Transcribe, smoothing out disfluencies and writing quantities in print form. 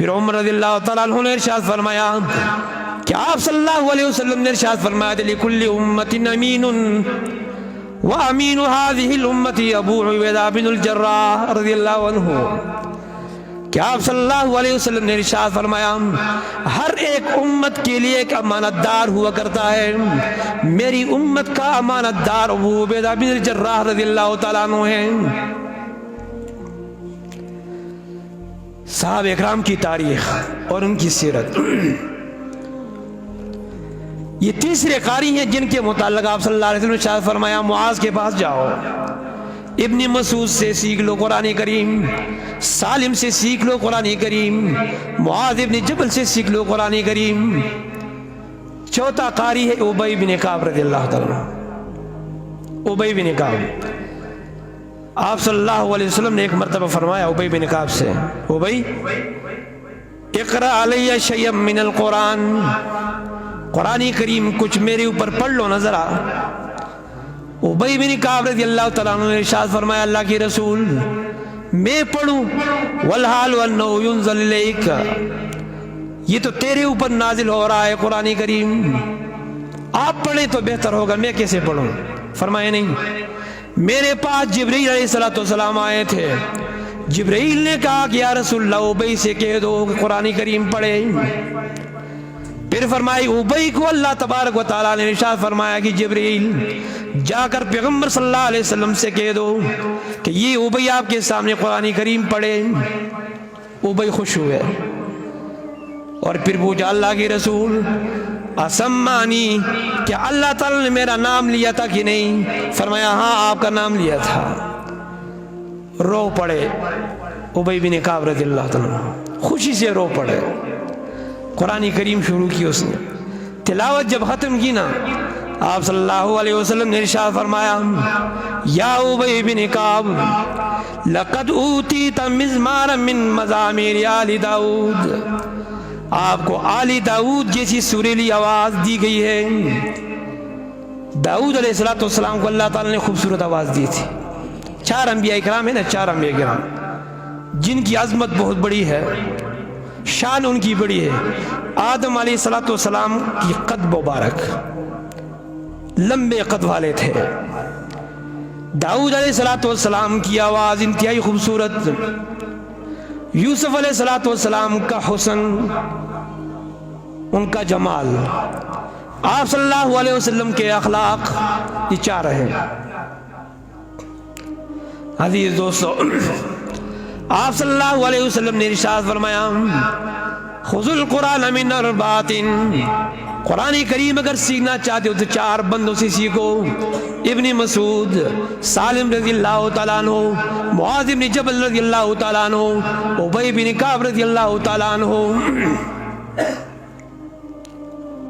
پھر عمر رضی اللہ تعالیٰ عنہ نے ارشاد فرمایا کہ آپ صلی اللہ علیہ وسلم نے ارشاد فرمایا لِكُلِّ أُمَّةٍ أَمِينٌ وَأَمِينُ هَذِهِ الْأُمَّةِ أَبُو عُبَیدہ بن الجراح رضی اللہ عنہ کہ آپ صلی اللہ علیہ وسلم نے ارشاد فرمایا ہر ایک امت کے لیے ایک امانت دار ہوا کرتا ہے، میری امت کا امانت دار ابو عبیدہ بن الجراح رضی اللہ تعالیٰ عنہ ہیں۔ صحابہ اکرام کی تاریخ اور ان کی سیرت، یہ تیسرے قاری ہیں جن کے متعلق آپ صلی اللہ علیہ وسلم نے ارشاد فرمایا معاذ کے پاس جاؤ، ابن مسعود سے سیکھ لو قرآن کریم، سالم سے سیکھ لو قرآن کریم، معاذ ابن جبل سے سیکھ لو قرآن کریم۔ چوتھا قاری ہے ابی بن کعب رضی اللہ تعالیٰ عنہ۔ ابی بن کعب، آپ صلی اللہ علیہ وسلم نے ایک مرتبہ فرمایا ابی بن کعب سے، ابی اقرأ علی شیئا من القرآن، قرآن کریم کچھ میرے اوپر پڑھ لو نظر آ۔ ابی بن کعب رضی اللہ تعالیٰ عنہ نے ارشاد فرمایا اللہ کی رسول میں پڑھوں والحال انہ ینزل الیک، یہ تو تیرے اوپر نازل ہو رہا ہے قرآن کریم، آپ پڑھیں تو بہتر ہوگا، میں کیسے پڑھوں؟ فرمایا نہیں، میرے پاس جبرائیل علیہ السلام آئے تھے، جبرائیل نے کہا کہ یا رسول اللہ ابی سے کہہ دو کہ قرآن کریم پڑھے۔ پھر فرمائی ابی کو اللہ تبارک و تعالیٰ نے ارشاد فرمایا کہ جبرائیل جا کر پیغمبر صلی اللہ علیہ وسلم سے کہہ دو کہ یہ ابی آپ کے سامنے قرآن کریم پڑھے۔ ابی خوش ہوئے اور پھر پوچھا اللہ کے رسول اسمانی، کیا اللہ تعالیٰ نے میرا نام لیا تھا کہ نہیں؟ فرمایا ہاں آپ کا نام لیا تھا۔ رو پڑے ابی بن کعب رضی اللہ تعالیٰ خوشی سے رو پڑے، قرآن کریم شروع کی اس نے، تلاوت جب ختم کی نا آپ صلی اللہ علیہ وسلم نے ارشاد فرمایا یا ابی بن کعب لقد اوتیت مزمارا من مزامیر آل داؤد، آپ کو آل داؤد جیسی سریلی آواز دی گئی ہے۔ داؤد علیہ السلام کو اللہ تعالیٰ نے خوبصورت آواز دی تھی۔ 4 انبیاء کرام ہیں نا، 4 انبیاء کرام جن کی عظمت بہت بڑی ہے، شان ان کی بڑی ہے۔ آدم علیہ السلام کی قد مبارک لمبے قد والے تھے، داؤد علیہ السلام کی آواز انتہائی خوبصورت، یوسف علیہ السلام کا حسن، ان کا جمال، آپ صلی اللہ علیہ وسلم کے اخلاق، یہ 4 ہیں۔ عزیز دوستو، آپ صلی اللہ علیہ وسلم نے ارشاد فرمایا خذوا القرآن من 4، قرآن کریم اگر سیکھنا چاہتے ہو تو 4 بندوں سے سیکھو، ابن مسعود، سالم رضی اللہ تعالیٰ عنہ، معاذ بن جبل رضی اللہ تعالیٰ عنہ، ابی بن کعب رضی اللہ تعالیٰ عنہ۔